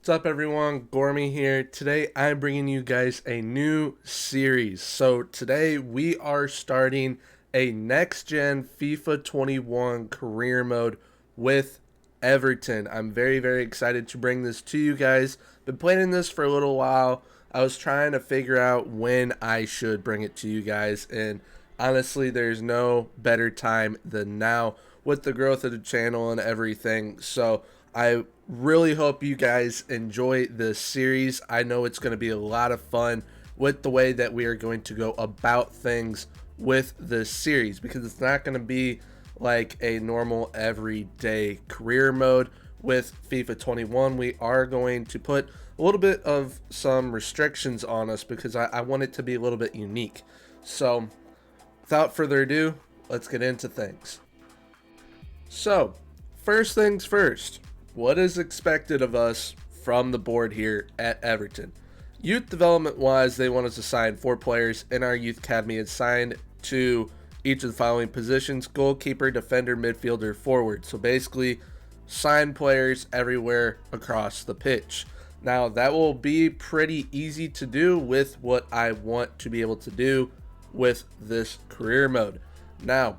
What's up, everyone? Gormy here. Today I'm bringing you guys a new series. So today we are starting a next-gen FIFA 21 career mode with Everton. I'm very excited to bring this to you guys. Been planning this for a little while. I was trying to figure out when I should bring it to you guys, and honestly there's no better time than now with the growth of the channel and everything. So I really hope you guys enjoy this series. I know it's going to be a lot of fun with the way that we are going to go about things with this series, because it's not going to be like a normal everyday career mode. With FIFA 21, we are going to put a little bit of some restrictions on us because I want it to be a little bit unique. So without further ado, let's get into things. So first things first, what is expected of us from the board here at Everton? Youth development wise, they want us to sign 4 players in our youth academy assigned to each of the following positions: goalkeeper, defender, midfielder, forward. So basically sign players everywhere across the pitch. Now that will be pretty easy to do with what I want to be able to do with this career mode. Now,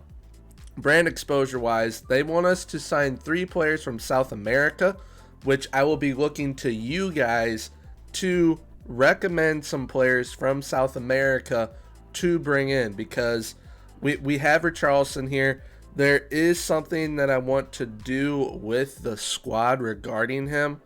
brand exposure wise, they want us to sign 3 players from South America, which I will be looking to you guys to recommend some players from South America to bring in, because we have Richarlison here. There is something that I want to do with the squad regarding him,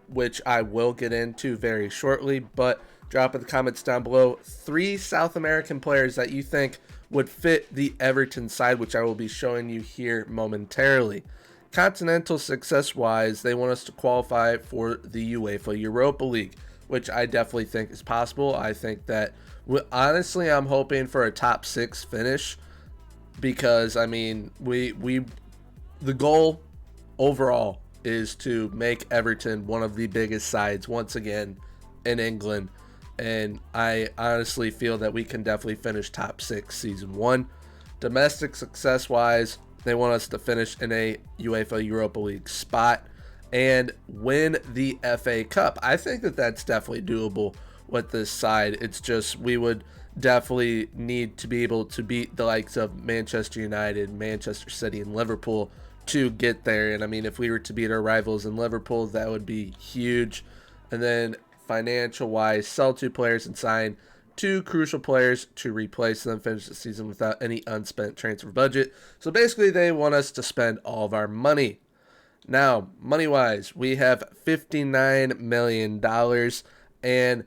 which I will get into very shortly, but drop in the comments down below 3 South American players that you think would fit the Everton side, which I will be showing you here momentarily. Continental success wise, they want us to qualify for the UEFA Europa League, which I definitely think is possible. I think that, honestly, I'm hoping for a top 6 finish, because I mean the goal overall is to make Everton one of the biggest sides once again in England. And I honestly feel that we can definitely finish top 6 season 1. Domestic success wise, they want us to finish in a UEFA Europa League spot and win the FA Cup. I think that that's definitely doable with this side. It's just we would definitely need to be able to beat the likes of Manchester United, Manchester City, and Liverpool to get there. And I mean, if we were to beat our rivals in Liverpool, that would be huge. And then financial wise, sell 2 players and sign 2 crucial players to replace them, finish the season without any unspent transfer budget. So basically they want us to spend all of our money. Now, money wise, we have $59 million and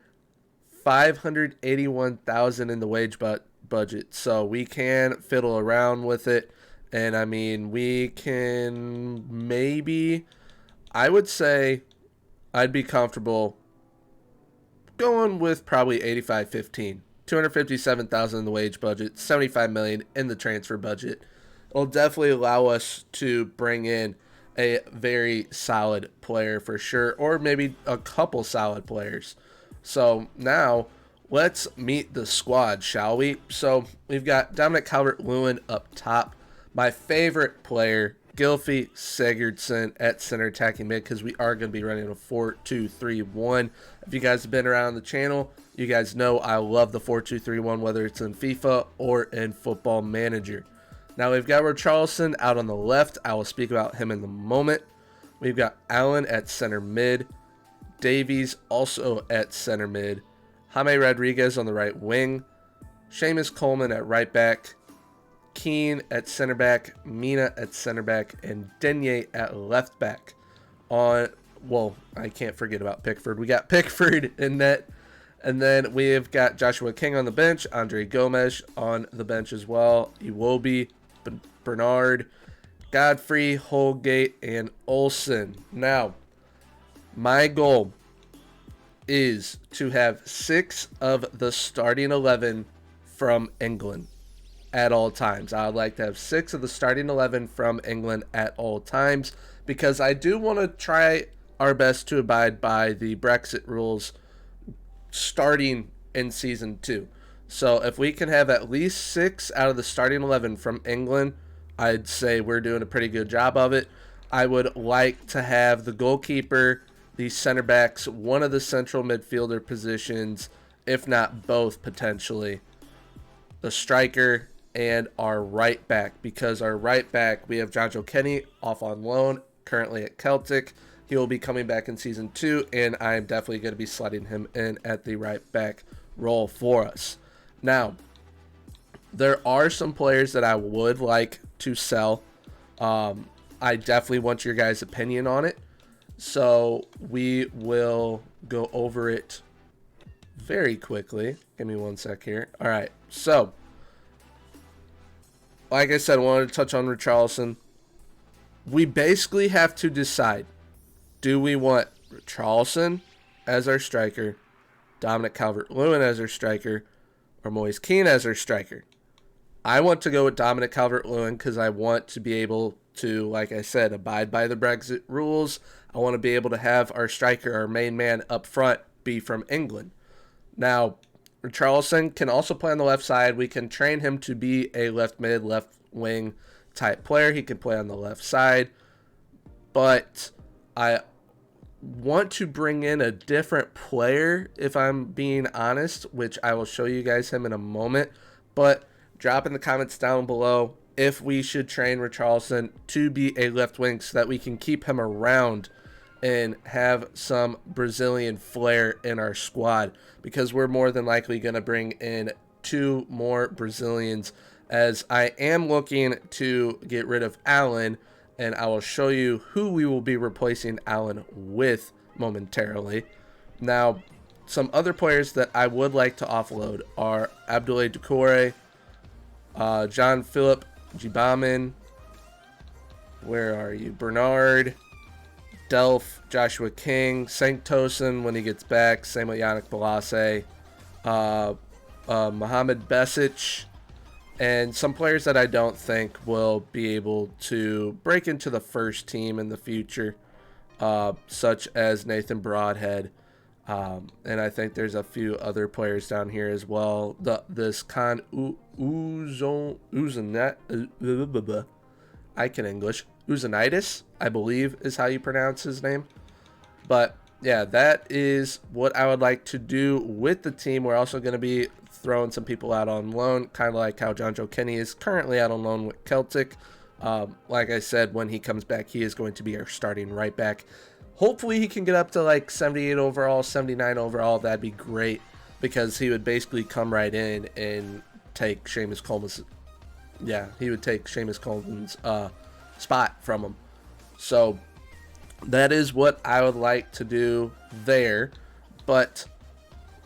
$581,000 in the wage budget. So we can fiddle around with it. And I mean, we can maybe, I would say I'd be comfortable going with probably 85-15. 257,000 in the wage budget, 75 million in the transfer budget. It'll definitely allow us to bring in a very solid player for sure, or maybe a couple solid players. So now let's meet the squad, shall we? So we've got Dominic Calvert-Lewin up top. My favorite player, Gylfi Sigurdsson at center attacking mid, because we are going to be running a 4-2-3-1. If you guys have been around the channel, you guys know I love the 4-2-3-1, whether it's in FIFA or in Football Manager. Now we've got Richarlison out on the left. I will speak about him in a moment. We've got Allen at center mid. Davies also at center mid. Jaime Rodriguez on the right wing. Seamus Coleman at right back. Keane at center back, Mina at center back, and Denye at left back. I can't forget about Pickford. We got Pickford in net. And then we've got Joshua King on the bench, Andre Gomes on the bench as well, Iwobi, Bernard, Godfrey, Holgate, and Olsen. Now, my goal is to have 6 of the starting 11 from England at all times. I would like to have 6 of the starting 11 from England at all times, because I do want to try our best to abide by the Brexit rules starting in season 2. So if we can have at least 6 out of the starting 11 from England, I'd say we're doing a pretty good job of it. I would like to have the goalkeeper the center backs, one of the central midfielder positions, if not both potentially, the striker, and our right back. Because our right back, we have Jonjo Kenny off on loan, currently at Celtic. He will be coming back in season 2, and I'm definitely going to be sliding him in at the right back role for us. Now, there are some players that I would like to sell. I definitely want your guys' opinion on it. So we will go over it very quickly. Give me one sec here. All right. So, like I said, I wanted to touch on Richarlison. We basically have to decide, do we want Richarlison as our striker, Dominic Calvert-Lewin as our striker, or Moise Kean as our striker? I want to go with Dominic Calvert-Lewin because I want to be able to, like I said, abide by the Brexit rules. I want to be able to have our striker, our main man up front, be from England. Now, Richarlison can also play on the left side. We can train him to be a left mid, left wing type player. He can play on the left side. But I want to bring in a different player, if I'm being honest, which I will show you guys him in a moment. But drop in the comments down below if we should train Richarlison to be a left wing so that we can keep him around and have some Brazilian flair in our squad, because we're more than likely going to bring in 2 more Brazilians, as I am looking to get rid of Allen, and I will show you who we will be replacing Allen with momentarily. Now, some other players that I would like to offload are Abdoulaye Doucouré, John Philip Gbamin, where are you? Bernard, Delph, Joshua King, Sanktosen when he gets back, same with Yannick Bolasie, Mohamed Besic, and some players that I don't think will be able to break into the first team in the future, such as Nathan Broadhead. And I think there's a few other players down here as well. This Khan Uzanet, I can English. Uzanitis, I believe, is how you pronounce his name. But yeah, that is what I would like to do with the team. We're also going to be throwing some people out on loan, kind of like how Jonjo Kenny is currently out on loan with Celtic. Like I said, when he comes back, he is going to be our starting right back. Hopefully he can get up to like 78 overall, 79 overall. That'd be great, because he would basically come right in and take Seamus Coleman's. Yeah, he would take Seamus Coleman's spot from him. So that is what I would like to do there. But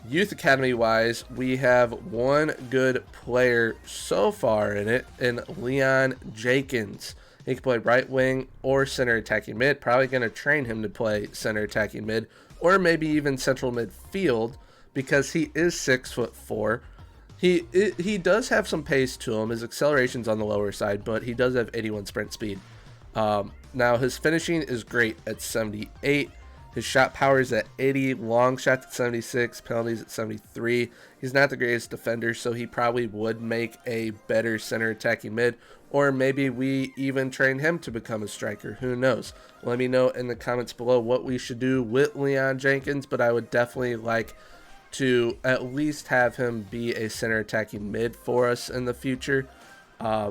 youth academy wise, we have one good player so far in it, in Leon Jenkins. He can play right wing or center attacking mid. Probably going to train him to play center attacking mid, or maybe even central midfield, because he is 6'4". He does have some pace to him. His acceleration's on the lower side, but he does have 81 sprint speed. Now his finishing is great at 78. His shot power is at 80, long shots at 76, penalties at 73. He's not the greatest defender, so he probably would make a better center attacking mid, or maybe we even train him to become a striker. Who knows? Let me know in the comments below what we should do with Leon Jenkins, but I would definitely like to at least have him be a center attacking mid for us in the future,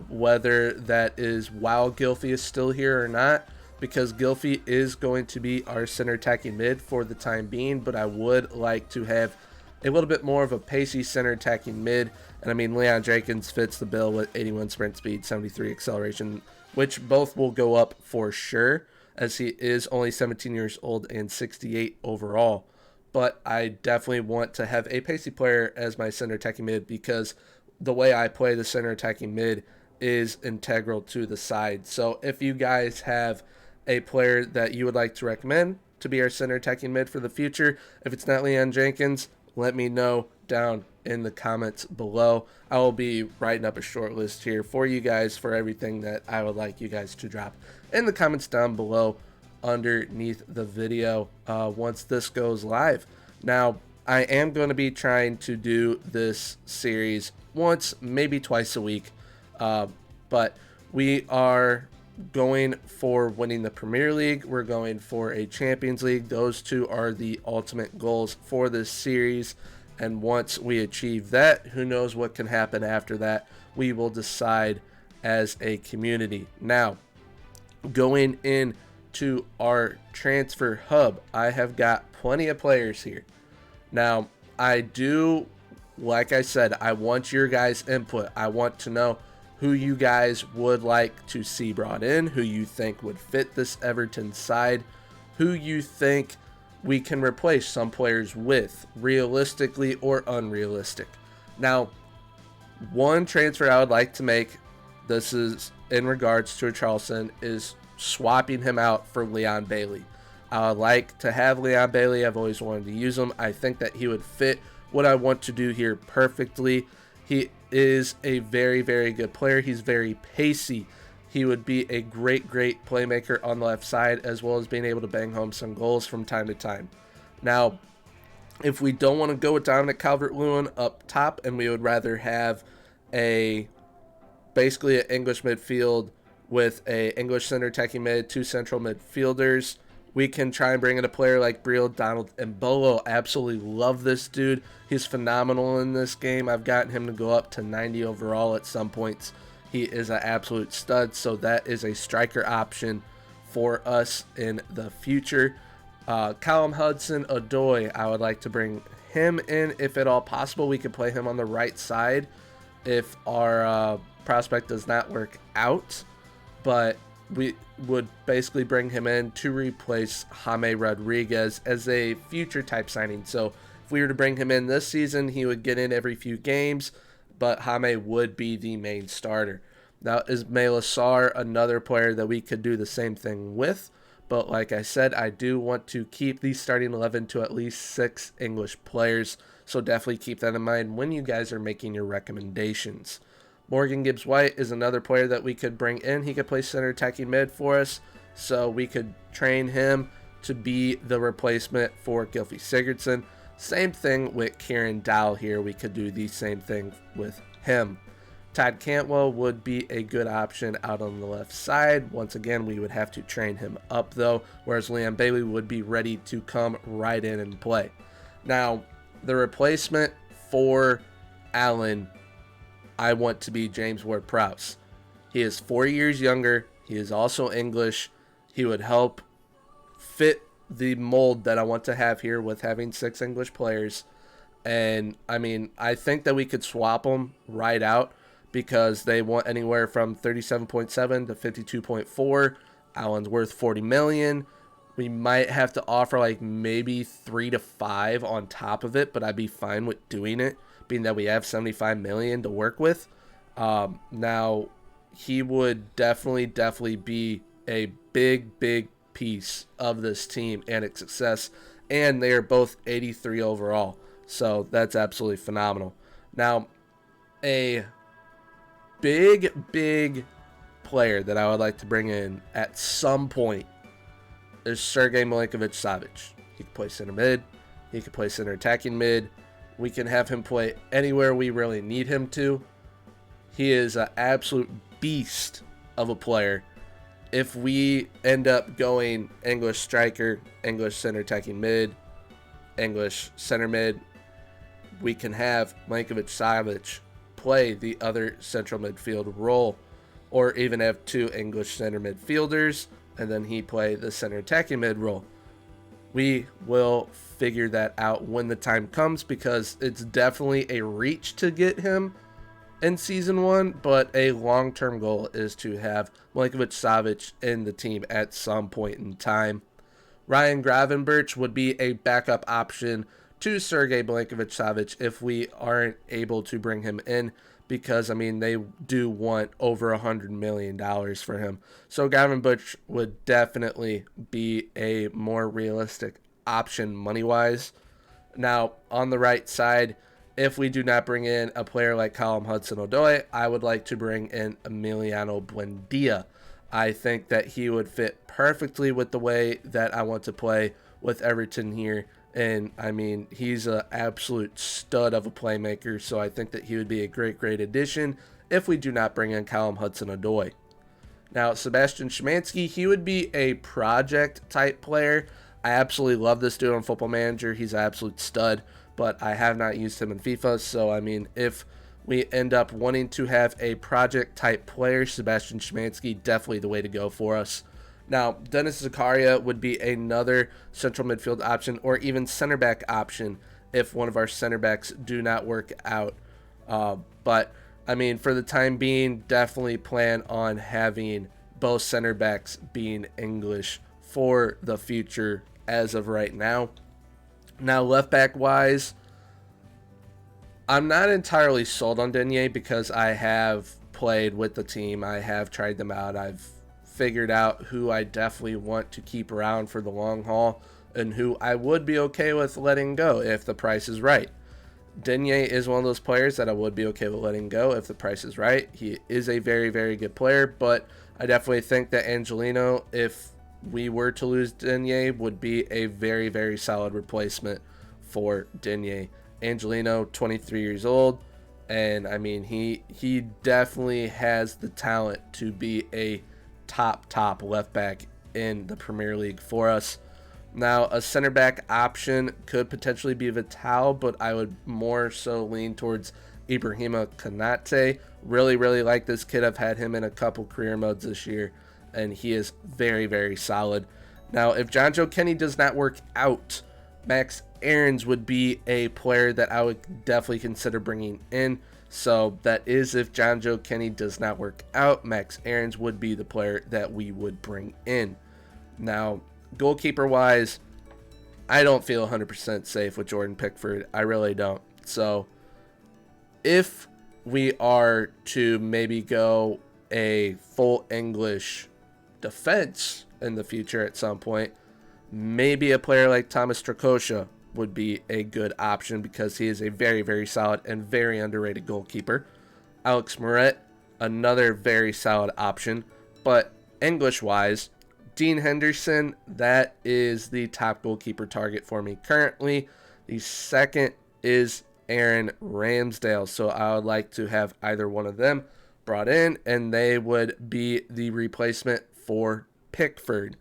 whether that is while Gylfi is still here or not, because Gylfi is going to be our center attacking mid for the time being, but I would like to have a little bit more of a pacey center attacking mid. And I mean, Leon Jenkins fits the bill with 81 sprint speed, 73 acceleration, which both will go up for sure, as he is only 17 years old and 68 overall. But I definitely want to have a pacey player as my center attacking mid, because the way I play the center attacking mid is integral to the side. So if you guys have a player that you would like to recommend to be our center attacking mid for the future, if it's not Leon Jenkins, let me know down in the comments below. I will be writing up a short list here for you guys for everything that I would like you guys to drop in the comments down below underneath the video once this goes live. Now, I am going to be trying to do this series once, maybe twice a week, but we are going for winning the Premier League. We're going for a Champions League. Those two are the ultimate goals for this series. And once we achieve that, who knows what can happen after that? We will decide as a community. Now, going into our transfer hub, I have got plenty of players here. Now, like I said, I want your guys' input. I want to know who you guys would like to see brought in, who you think would fit this Everton side, who you think we can replace some players with, realistically or unrealistic. Now, one transfer I would like to make, this is in regards to Charleston, is swapping him out for Leon Bailey. I would like to have Leon Bailey. I've always wanted to use him. I think that he would fit what I want to do here perfectly. He is a very, very good player. He's very pacey. He would be a great playmaker on the left side, as well as being able to bang home some goals from time to time. Now, if we don't want to go with Dominic Calvert-Lewin up top, and we would rather have basically an English midfield with a English center attacking mid, two central midfielders, we can try and bring in a player like Briel Donald Mbolo. Absolutely love this dude. He's phenomenal in this game. I've gotten him to go up to 90 overall at some points. He is an absolute stud, so that is a striker option for us in the future. Callum Hudson-Odoi, I would like to bring him in if at all possible. We could play him on the right side if our prospect does not work out, but we would basically bring him in to replace Jaime Rodriguez as a future type signing. So if we were to bring him in this season, he would get in every few games, but Jaime would be the main starter. Now, Ismail Assar, another player that we could do the same thing with, but like I said, I do want to keep the starting 11 to at least 6 English players, so definitely keep that in mind when you guys are making your recommendations. Morgan Gibbs-White is another player that we could bring in. He could play center attacking mid for us, so we could train him to be the replacement for Gylfi Sigurdsson. Same thing with Kieran Dowell here. We could do the same thing with him. Todd Cantwell would be a good option out on the left side. Once again, we would have to train him up though, whereas Leon Bailey would be ready to come right in and play. Now, the replacement for Allen, I want to be James Ward-Prowse. He is 4 years younger. He is also English. He would help fit the mold that I want to have here with having 6 English players. And, I mean, I think that we could swap them right out because they want anywhere from 37.7 to 52.4. Allen's worth 40 million. We might have to offer like maybe 3 to 5 on top of it, but I'd be fine with doing it, being that we have 75 million to work with. Now, he would definitely be a big piece of this team and its success, and they are both 83 overall, so that's absolutely phenomenal. Now, a big player that I would like to bring in at some point is Sergej Milinkovic-Savic. He can play center mid, he can play center attacking mid. We can have him play anywhere we really need him to. He is an absolute beast of a player. If we end up going English striker, English center attacking mid, English center mid, we can have Milinkovic-Savic play the other central midfield role, or even have 2 English center midfielders, and then he play the center attacking mid role. We will figure that out when the time comes, because it's definitely a reach to get him in Season 1, but a long-term goal is to have Milinkovic-Savic in the team at some point in time. Ryan Gravenberch would be a backup option to Sergej Milinkovic-Savic if we aren't able to bring him in, because, I mean, they do want over $100 million for him. So Gravenberch would definitely be a more realistic option money-wise. Now, on the right side, if we do not bring in a player like Callum Hudson-Odoi, I would like to bring in Emiliano Buendia. I think that he would fit perfectly with the way that I want to play with Everton here. And, I mean, he's an absolute stud of a playmaker, so I think that he would be a great addition if we do not bring in Callum Hudson-Odoi. Now, Sebastian Szymanski, he would be a project type player. I absolutely love this dude on Football Manager. He's an absolute stud, but I have not used him in FIFA. So, I mean, if we end up wanting to have a project type player, Sebastian Szymanski, definitely the way to go for us. Now, Dennis Zakaria would be another central midfield option or even center back option if one of our center backs do not work out. But I mean, for the time being, definitely plan on having both center backs being English for the future as of right now. Now, left back wise, I'm not entirely sold on Denier because I have played with the team. I have tried them out. I've figured out who I definitely want to keep around for the long haul and who I would be okay with letting go if the price is right. Denier is one of those players that I would be okay with letting go if the price is right. He is a very, very good player, but I definitely think that Angelino, if we were to lose Denier, would be a very, very solid replacement for Denier. Angelino, 23 years old, and I mean, he definitely has the talent to be a top left back in the Premier League for us. Now, a center back option could potentially be Vital, but I would more so lean towards Ibrahima Konate. Really like this kid. I've had him in a couple career modes this year, and he is very, very solid. Now, if John Joe Kenny does not work out, Max Aarons would be a player that I would definitely consider bringing in. So that is if John Joe Kenny does not work out, Max Aarons would be the player that we would bring in. Now, goalkeeper wise, I don't feel 100% safe with Jordan Pickford. I really don't. So if we are to maybe go a full English defense in the future at some point, maybe a player like Thomas Strakosha would be a good option because he is a very, very solid and very underrated goalkeeper. Alex Moret, another very solid option. But English-wise, Dean Henderson, that is the top goalkeeper target for me currently. The second is Aaron Ramsdale. So I would like to have either one of them brought in, and they would be the replacement for Pickford.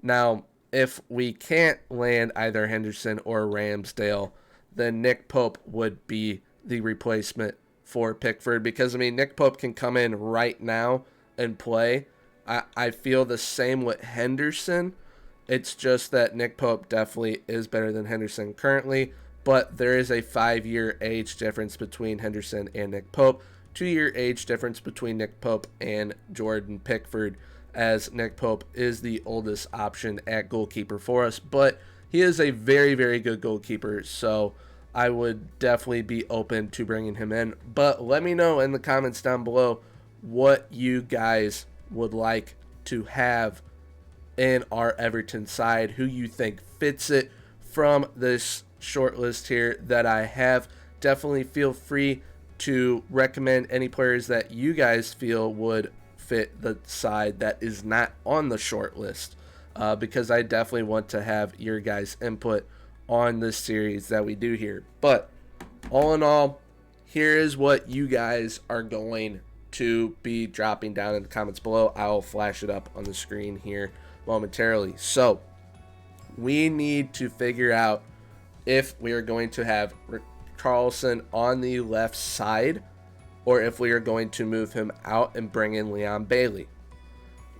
Now, if we can't land either Henderson or Ramsdale, then Nick Pope would be the replacement for Pickford because, I mean, Nick Pope can come in right now and play. I feel the same with Henderson. It's just that Nick Pope definitely is better than Henderson currently, but there is a 5-year age difference between Henderson and Nick Pope, 2-year age difference between Nick Pope and Jordan Pickford, as Nick Pope is the oldest option at goalkeeper for us, but he is a very, very good goalkeeper, so I would definitely be open to bringing him in. But let me know in the comments down below what you guys would like to have in our Everton side, who you think fits it from this short list here that I have. Definitely feel free to recommend any players that you guys feel would fit the side that is not on the short list, because I definitely want to have your guys' input on this series that we do here. But all in all, here is what you guys are going to be dropping down in the comments below. I'll flash it up on the screen here momentarily. So we need to figure out if we are going to have Carlson on the left side or if we are going to move him out and bring in Leon Bailey.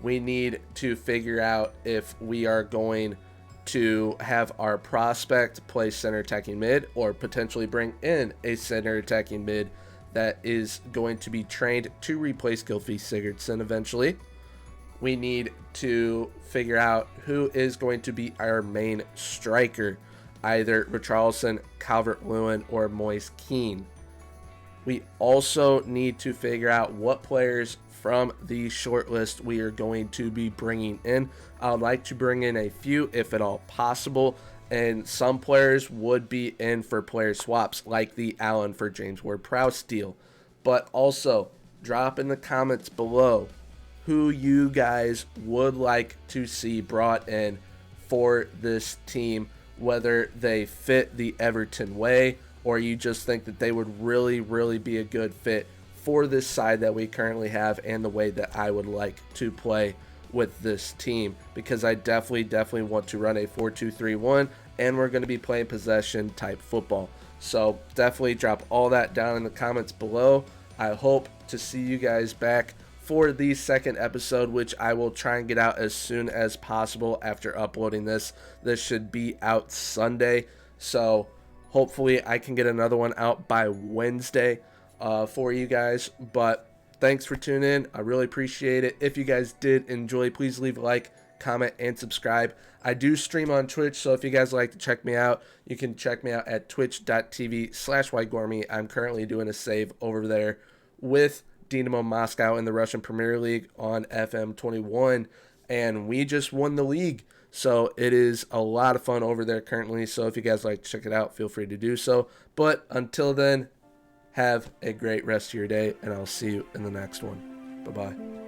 We need to figure out if we are going to have our prospect play center attacking mid or potentially bring in a center attacking mid that is going to be trained to replace Gylfi Sigurdsson eventually. We need to figure out who is going to be our main striker, either Richarlison, Calvert-Lewin, or Moise Kean. We also need to figure out what players from the short list we are going to be bringing in. I would like to bring in a few, if at all possible, and some players would be in for player swaps, like the Allen for James Ward-Prowse deal. But also, drop in the comments below who you guys would like to see brought in for this team, whether they fit the Everton way or you just think that they would really be a good fit for this side that we currently have and the way that I would like to play with this team, because I definitely want to run a 4-2-3-1, and we're going to be playing possession type football. So definitely drop all that down in the comments below. I hope to see you guys back for the second episode, which I will try and get out as soon as possible after uploading this. This should be out Sunday, so hopefully I can get another one out by Wednesday for you guys. But thanks for tuning in. I really appreciate it. If you guys did enjoy, please leave a like, comment, and subscribe. I do stream on Twitch, so if you guys like to check me out, you can check me out at twitch.tv/whitegormy. I'm currently doing a save over there with Dynamo Moscow in the Russian Premier League on FM21, and we just won the league. So it is a lot of fun over there currently. So if you guys like to check it out, feel free to do so. But until then, have a great rest of your day, and I'll see you in the next one. Bye-bye.